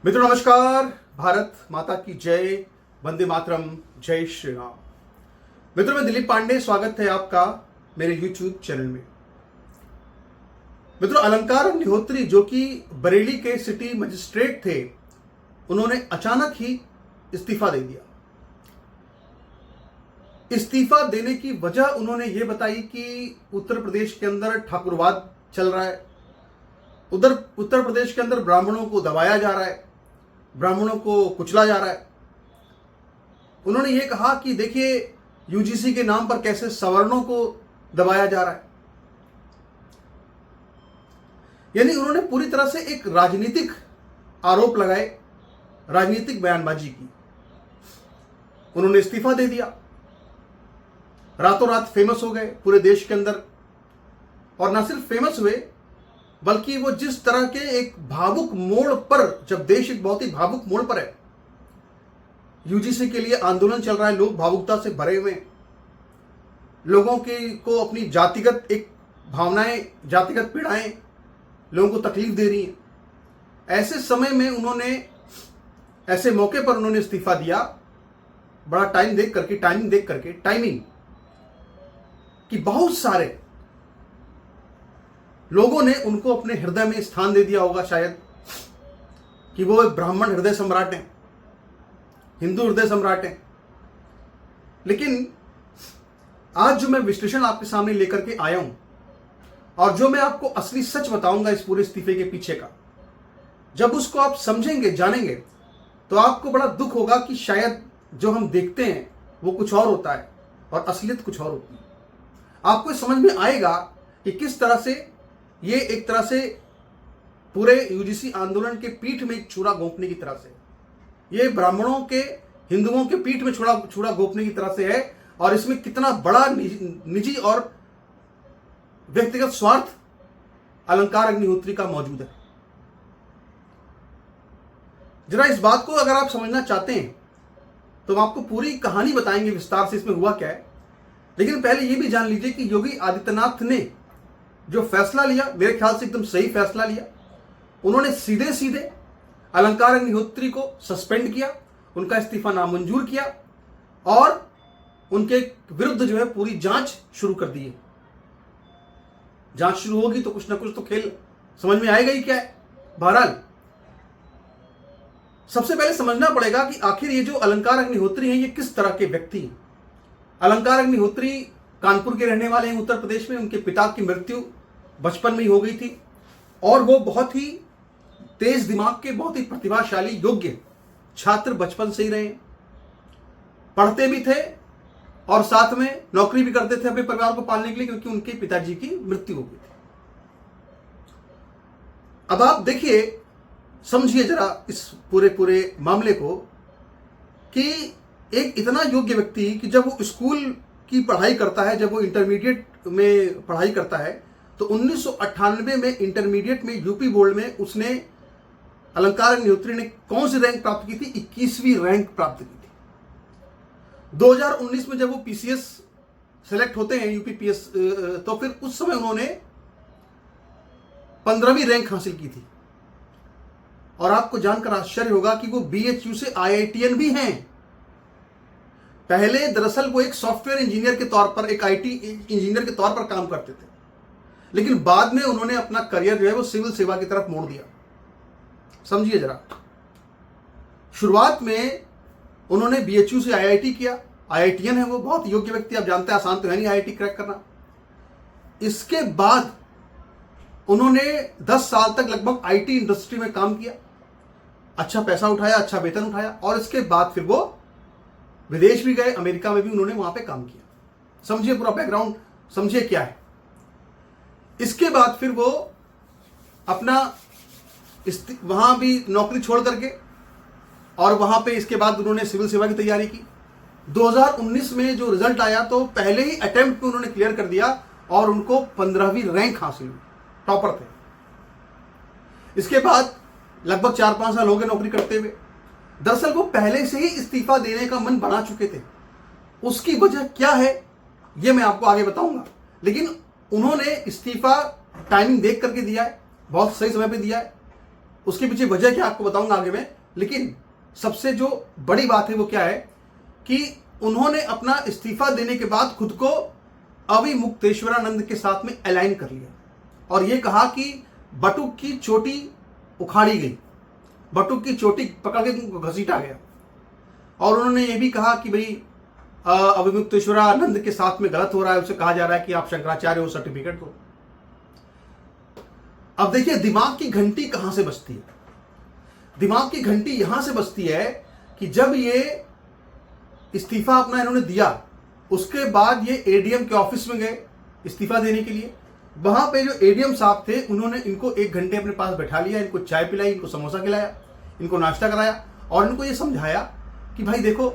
मित्रों नमस्कार। भारत माता की जय, वंदे मातरम, जय श्री राम। मित्रों मैं दिलीप पांडे, स्वागत है आपका मेरे YouTube चैनल में। मित्रों अलंकार अग्निहोत्री जो कि बरेली के सिटी मजिस्ट्रेट थे, उन्होंने अचानक ही इस्तीफा दे दिया। इस्तीफा देने की वजह उन्होंने ये बताई कि उत्तर प्रदेश के अंदर ठाकुरवाद चल रहा है, उधर उत्तर प्रदेश के अंदर ब्राह्मणों को दबाया जा रहा है, ब्राह्मणों को कुचला जा रहा है। उन्होंने ये कहा कि देखिए यूजीसी के नाम पर कैसे सवर्णों को दबाया जा रहा है। यानी उन्होंने पूरी तरह से एक राजनीतिक आरोप लगाए, राजनीतिक बयानबाजी की। उन्होंने इस्तीफा दे दिया, रातों रात फेमस हो गए पूरे देश के अंदर। और ना सिर्फ फेमस हुए बल्कि वो जिस तरह के एक भावुक मोड़ पर, जब देश एक बहुत ही भावुक मोड़ पर है, यूजीसी के लिए आंदोलन चल रहा है, लोग भावुकता से भरे हुए हैं, लोगों को अपनी जातिगत एक भावनाएं, जातिगत पीड़ाएं लोगों को तकलीफ दे रही हैं। ऐसे समय में उन्होंने, ऐसे मौके पर उन्होंने इस्तीफा दिया, बड़ा टाइमिंग देख करके कि बहुत सारे लोगों ने उनको अपने हृदय में स्थान दे दिया होगा, शायद कि वो एक ब्राह्मण हृदय सम्राट हैं, हिंदू हृदय सम्राट हैं। लेकिन आज जो मैं विश्लेषण आपके सामने लेकर के आया हूं और जो मैं आपको असली सच बताऊंगा इस पूरे इस्तीफे के पीछे का, जब उसको आप समझेंगे, जानेंगे, तो आपको बड़ा दुख होगा कि शायद जो हम देखते हैं वो कुछ और होता है और असलियत कुछ और होती है। आपको समझ में आएगा कि किस तरह से ये एक तरह से पूरे यूजीसी आंदोलन के पीठ में एक छुरा घोंपने की तरह से, ये ब्राह्मणों के, हिंदुओं के पीठ में छुरा घोंपने की तरह से है। और इसमें कितना बड़ा निजी और व्यक्तिगत स्वार्थ अलंकार अग्निहोत्री का मौजूद है। जरा इस बात को अगर आप समझना चाहते हैं तो हम आपको पूरी कहानी बताएंगे विस्तार से, इसमें हुआ क्या है। लेकिन पहले यह भी जान लीजिए कि योगी आदित्यनाथ ने जो फैसला लिया, मेरे ख्याल से एकदम सही फैसला लिया। उन्होंने सीधे सीधे अलंकार अग्निहोत्री को सस्पेंड किया, उनका इस्तीफा नामंजूर किया और उनके विरुद्ध जो है पूरी जांच शुरू कर दी है। जांच शुरू होगी तो कुछ ना कुछ तो खेल समझ में आएगा ही क्या है। बहरहाल सबसे पहले समझना पड़ेगा कि आखिर ये जो अलंकार अग्निहोत्री हैं ये किस तरह के व्यक्ति हैं। अलंकार अग्निहोत्री कानपुर के रहने वाले हैं, उत्तर प्रदेश में। उनके पिता की मृत्यु बचपन में ही हो गई थी और वो बहुत ही तेज दिमाग के, बहुत ही प्रतिभाशाली, योग्य छात्र बचपन से ही रहे। पढ़ते भी थे और साथ में नौकरी भी करते थे अपने परिवार को पालने के लिए, क्योंकि उनके पिताजी की मृत्यु हो गई थी। अब आप देखिए, समझिए जरा इस पूरे मामले को कि एक इतना योग्य व्यक्ति कि जब वो स्कूल की पढ़ाई करता है, जब वो इंटरमीडिएट में पढ़ाई करता है, तो 1998 में इंटरमीडिएट में यूपी बोर्ड में उसने, अलंकार अग्निहोत्री ने कौन सी रैंक प्राप्त की थी? 21वीं रैंक प्राप्त की थी। 2019 में जब वो पीसीएस सेलेक्ट होते हैं, यूपीपीएस, तो फिर उस समय उन्होंने 15वीं रैंक हासिल की थी। और आपको जानकर आश्चर्य होगा कि वो बीएचयू से आईआईटीएन भी हैं। पहले दरअसल वो एक सॉफ्टवेयर इंजीनियर के तौर पर, एक आईटी इंजीनियर के तौर पर काम करते थे, लेकिन बाद में उन्होंने अपना करियर जो है वो सिविल सेवा की तरफ मोड़ दिया। समझिए जरा, शुरुआत में उन्होंने बीएचयू से आईआईटी किया, आईआईटीएन है वो, बहुत योग्य व्यक्ति, आप जानते हैं आसान तो है नहीं आईआईटी क्रैक करना। इसके बाद उन्होंने 10 साल तक लगभग आईटी इंडस्ट्री में काम किया, अच्छा पैसा उठाया, अच्छा वेतन उठाया, और इसके बाद फिर वो विदेश भी गए, अमेरिका में भी उन्होंने वहां पे काम किया। समझिए पूरा बैकग्राउंड, समझिए क्या है। इसके बाद फिर वो अपना वहां भी नौकरी छोड़ करके, और वहां पे इसके बाद उन्होंने सिविल सेवा की तैयारी की। 2019 में जो रिजल्ट आया तो पहले ही अटेम्प्ट में उन्होंने क्लियर कर दिया और उनको 15वीं रैंक हासिल हुई, टॉपर थे। इसके बाद लगभग 4-5 साल हो गए नौकरी करते हुए। दरअसल वो पहले से ही इस्तीफा देने का मन बना चुके थे। उसकी वजह क्या है ये मैं आपको आगे बताऊंगा, लेकिन उन्होंने इस्तीफा टाइमिंग देख करके दिया है, बहुत सही समय पे दिया है। उसके पीछे वजह क्या आपको बताऊंगा आगे में। लेकिन सबसे जो बड़ी बात है वो क्या है कि उन्होंने अपना इस्तीफा देने के बाद खुद को अविमुक्तेश्वरानंद के साथ में अलाइन कर लिया और ये कहा कि बटुक की चोटी उखाड़ी गई, बटुक की चोटी पकड़ के उनको घसीटा गया। और उन्होंने ये भी कहा कि भाई अविमुक्तेश्वरानंद के साथ में गलत हो रहा है, उसे कहा जा रहा है कि आप शंकराचार्य हो, सर्टिफिकेट दो। अब देखिए दिमाग की घंटी कहां से बजती है। दिमाग की घंटी यहां से बजती है कि जब ये इस्तीफा अपना इन्होंने दिया, उसके बाद ये एडीएम के ऑफिस में गए इस्तीफा देने के लिए। वहां पे जो एडीएम साहब थे उन्होंने इनको 1 घंटे अपने पास बैठा लिया, इनको चाय पिलाई, इनको समोसा खिलाया, इनको नाश्ता कराया और इनको ये समझाया कि भाई देखो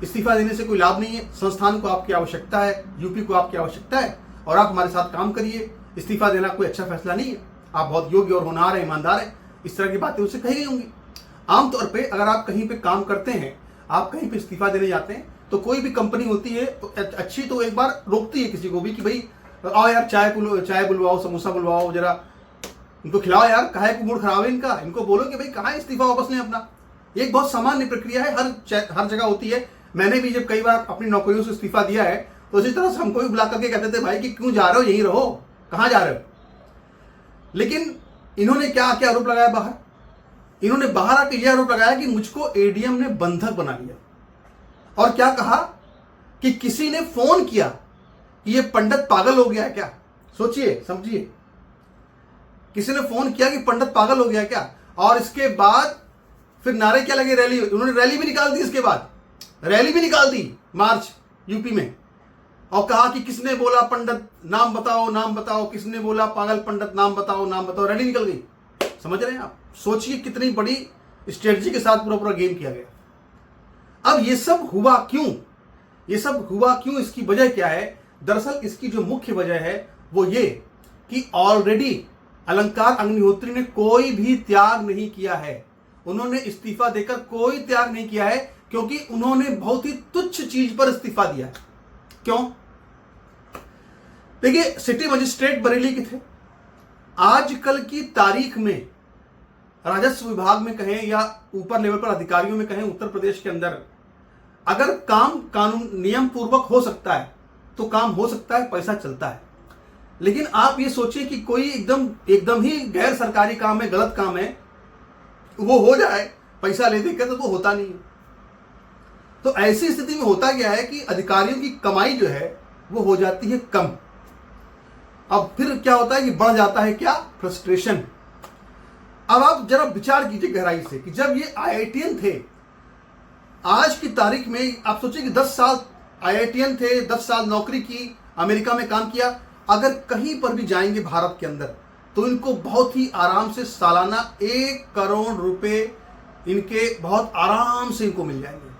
इस्तीफा देने से कोई लाभ नहीं है, संस्थान को आपकी आवश्यकता है, यूपी को आपकी आवश्यकता है और आप हमारे साथ काम करिए। इस्तीफा देना कोई अच्छा फैसला नहीं है, आप बहुत योग्य और होनहार है, ईमानदार है। इस तरह की बातें उससे कही गई होंगी। आमतौर पे अगर आप कहीं पे काम करते हैं, आप कहीं पे इस्तीफा देने जाते हैं, तो कोई भी कंपनी होती है तो अच्छी तो एक बार रोकती है किसी को भी कि भाई आओ यार चाय बुलवाओ, समोसा बुलवाओ, जरा इनको खिलाओ यार, काहे को मूड खराब है इनका, इनको बोलो कि भाई कहाँ इस्तीफा वापस लें अपना। ये एक बहुत सामान्य प्रक्रिया है, हर जगह होती है। मैंने भी जब कई बार अपनी नौकरियों से इस्तीफा दिया है तो इसी तरह से हमको भी बुला करके कहते थे भाई कि क्यों जा रहे हो, यहीं रहो, कहाँ जा रहे हो। लेकिन इन्होंने क्या क्या आरोप लगाया बाहर, इन्होंने बाहर आकर यह आरोप लगाया कि मुझको एडीएम ने बंधक बना लिया और क्या कहा कि किसी ने फोन किया कि ये पंडित पागल हो गया है क्या। सोचिए समझिए, किसी ने फोन किया कि पंडित पागल हो गया है क्या। और इसके बाद फिर नारे क्या लगे, रैली, उन्होंने रैली भी निकाल दी, इसके बाद रैली भी निकाल दी मार्च यूपी में और कहा कि किसने बोला पंडित नाम बताओ, नाम बताओ, किसने बोला पागल पंडित नाम बताओ, नाम बताओ, रैली निकल गई। समझ रहे हैं आप, सोचिए कितनी बड़ी स्ट्रेटजी के साथ पूरा पूरा गेम किया गया। अब ये सब हुआ क्यों, ये सब हुआ क्यों, इसकी वजह क्या है। दरअसल इसकी जो मुख्य वजह है वो ये कि ऑलरेडी अलंकार अग्निहोत्री ने कोई भी त्याग नहीं किया है। उन्होंने इस्तीफा देकर कोई त्याग नहीं किया है क्योंकि उन्होंने बहुत ही तुच्छ चीज पर इस्तीफा दिया है। क्यों? देखिए सिटी मजिस्ट्रेट बरेली के थे। आजकल की तारीख में राजस्व विभाग में कहें या ऊपर लेवल पर अधिकारियों में कहें, उत्तर प्रदेश के अंदर अगर काम कानून नियम पूर्वक हो सकता है तो काम हो सकता है, पैसा चलता है। लेकिन आप ये सोचिए कि कोई एकदम ही गैर सरकारी काम है, गलत काम है, वो हो जाए पैसा ले देकर, तो वो होता नहीं है। तो ऐसी स्थिति में होता क्या है कि अधिकारियों की कमाई जो है वो हो जाती है कम। अब फिर क्या होता है कि बढ़ जाता है क्या, फ्रस्ट्रेशन। अब आप जरा विचार कीजिए गहराई से कि जब ये आईआईटीएन थे, आज की तारीख में आप सोचिए कि 10 साल आईआईटीएन थे, 10 साल नौकरी की, अमेरिका में काम किया। अगर कहीं पर भी जाएंगे भारत के अंदर तो इनको बहुत ही आराम से सालाना 1 करोड़ रुपए इनके बहुत आराम से इनको मिल जाएंगे।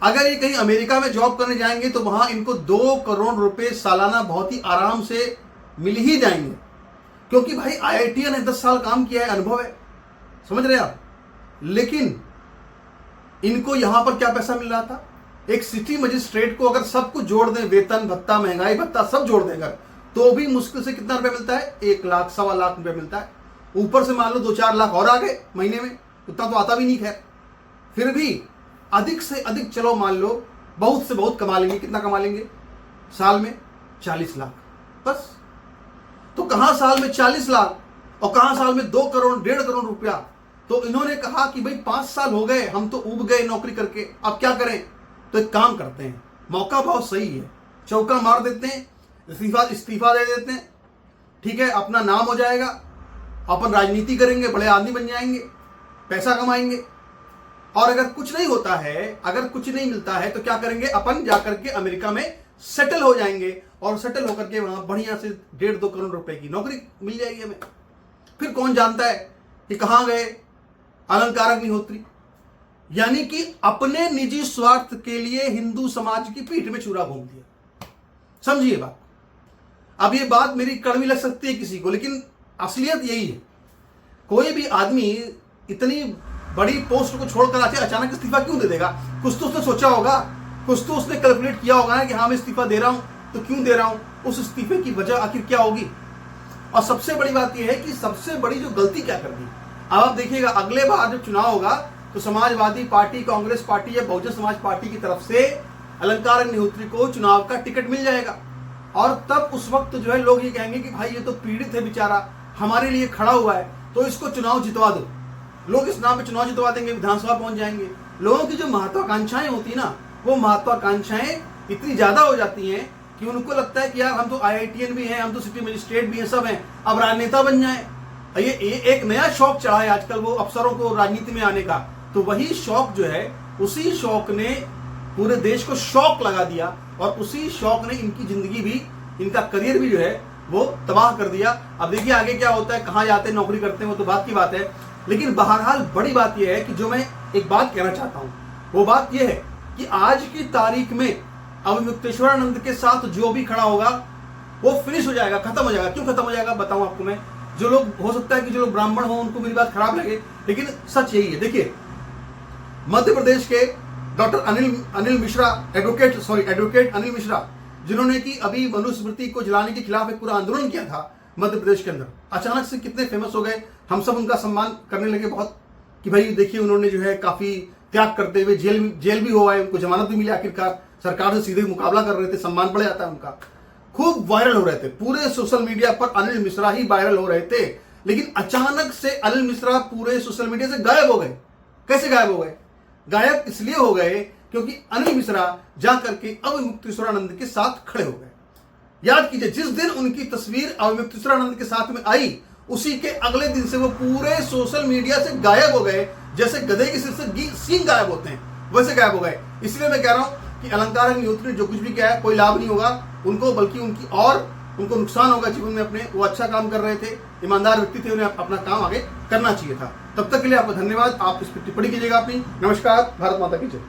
अगर ये कहीं अमेरिका में जॉब करने जाएंगे तो वहां इनको 2 करोड़ रुपए सालाना बहुत ही आराम से मिल ही जाएंगे, क्योंकि भाई आईआईटीएन ने 10 साल काम किया है, अनुभव है। समझ रहे आप। लेकिन इनको यहां पर क्या पैसा मिल रहा था, एक सिटी मजिस्ट्रेट को अगर सब कुछ जोड़ दें, वेतन भत्ता, महंगाई भत्ता सब जोड़ दें अगर, तो भी मुश्किल से कितना रुपया मिलता है, 1 लाख, 1.25 लाख रुपया मिलता है। ऊपर से मान लो 2-4 लाख और आ गए महीने में, उतना तो आता भी नहीं। खैर फिर भी अधिक से अधिक चलो मान लो बहुत से बहुत कमा लेंगे। कितना कमा लेंगे साल में? 40 लाख बस। तो कहां साल में 40 लाख और कहां साल में 2 करोड़ 1.5 करोड़ रुपया। तो इन्होंने कहा कि भाई 5 साल हो गए, हम तो उब गए नौकरी करके, अब क्या करें। तो एक काम करते हैं, मौका बहुत सही है, चौका मार देते हैं, इस्तीफा दे देते हैं, ठीक है, अपना नाम हो जाएगा, अपन राजनीति करेंगे, बड़े आदमी बन जाएंगे, पैसा कमाएंगे। और अगर कुछ नहीं होता है, अगर कुछ नहीं मिलता है, तो क्या करेंगे, अपन जाकर के अमेरिका में सेटल हो जाएंगे और सेटल होकर के वहां बढ़िया से 1.5-2 करोड़ रुपए की नौकरी मिल जाएगी हमें। फिर कौन जानता है कि कहां गए अलंकार अग्निहोत्री। यानी कि अपने निजी स्वार्थ के लिए हिंदू समाज की पीठ में छुरा घूम दिया। समझिए बात। अब ये बात मेरी कड़वी लग सकती है किसी को, लेकिन असलियत यही है। कोई भी आदमी इतनी बड़ी पोस्ट को छोड़कर अचानक इस्तीफा क्यों दे देगा? कुछ तो उसने सोचा होगा, कुछ तो उसने कैलकुलेट किया होगा ना कि हाँ मैं इस्तीफा दे रहा हूं, तो क्यों दे रहा हूं, उस इस्तीफे की वजह आखिर क्या होगी। और सबसे बड़ी बात यह है कि सबसे बड़ी जो गलती क्या कर दी, अब आप देखिएगा अगले बार जब चुनाव होगा तो समाजवादी पार्टी, कांग्रेस पार्टी या बहुजन समाज पार्टी की तरफ से अलंकार अग्निहोत्री को चुनाव का टिकट मिल जाएगा। और तब उस वक्त जो है लोग ये कहेंगे कि भाई ये तो पीड़ित है बेचारा, हमारे लिए खड़ा हुआ है, तो इसको चुनाव जितवा दो। लोग इस नाम पे चुनाव जितवा देंगे, विधानसभा पहुंच जाएंगे। लोगों की जो महत्वाकांक्षाएं होती है ना, वो महत्वाकांक्षाएं इतनी ज्यादा हो जाती हैं कि उनको लगता है कि यार हम तो IITN भी हैं, हम तो सिटी मजिस्ट्रेट भी हैं, सब हैं, अब राजनेता बन जाए। ये एक नया शौक चढ़ा है आजकल वो अफसरों को राजनीति में आने का। तो वही शौक जो है, उसी शौक ने पूरे देश को शौक लगा दिया और उसी शौक ने इनकी जिंदगी भी, इनका करियर भी जो है वो तबाह कर दिया। अब देखिए आगे क्या होता है, कहाँ जाते हैं, नौकरी करते हैं, वो तो बात की बात है। लेकिन बहरहाल बड़ी बात यह है कि जो मैं एक बात कहना चाहता हूं, वो बात यह है कि आज की तारीख में अवमुक्तेश्वरानंद के साथ जो भी खड़ा होगा वो फिनिश हो जाएगा, खत्म हो जाएगा। क्यों खत्म हो जाएगा बताऊं आपको मैं। जो लोग, हो सकता है कि जो लोग ब्राह्मण हो उनको मेरी बात खराब लगे, लेकिन सच यही है। देखिए मध्य प्रदेश के डॉक्टर अनिल मिश्रा, एडवोकेट अनिल मिश्रा, जिन्होंने कि अभी मनुस्मृति को जलाने के खिलाफ एक पूरा आंदोलन किया था मध्य प्रदेश के अंदर, अचानक से कितने फेमस हो गए। हम सब उनका सम्मान करने लगे बहुत कि भाई देखिए उन्होंने जो है काफी त्याग करते हुए जेल भी हो आए, उनको जमानत भी मिली, आखिरकार सरकार से सीधे मुकाबला कर रहे थे, सम्मान बढ़ जाता है उनका। खूब वायरल हो रहे थे पूरे सोशल मीडिया पर, अनिल मिश्रा ही वायरल हो रहे थे। लेकिन अचानक से अनिल मिश्रा पूरे सोशल मीडिया से गायब हो गए। कैसे गायब हो गए? गायब इसलिए हो गए क्योंकि अनिल मिश्रा जाकर के अवमुक्तेश्वरानंद के साथ खड़े हो गए। याद कीजिए, जिस दिन उनकी तस्वीर अवमुक्तेश्वरानंद के साथ में आई, उसी के अगले दिन से वो पूरे सोशल मीडिया से गायब हो गए। जैसे गधे के सिर से सींग गायब होते हैं, वैसे गायब हो गए। इसलिए मैं कह रहा हूं कि अलंकार अग्निहोत्री ने जो कुछ भी किया है, कोई लाभ नहीं होगा उनको, बल्कि उनको नुकसान होगा जीवन में अपने। वो अच्छा काम कर रहे थे, ईमानदार व्यक्ति थे, उन्हें अपना काम आगे करना चाहिए था। तब तक के लिए आपको धन्यवाद। आप इस पर टिप्पणी कीजिएगा अपनी। नमस्कार, भारत माता की जय।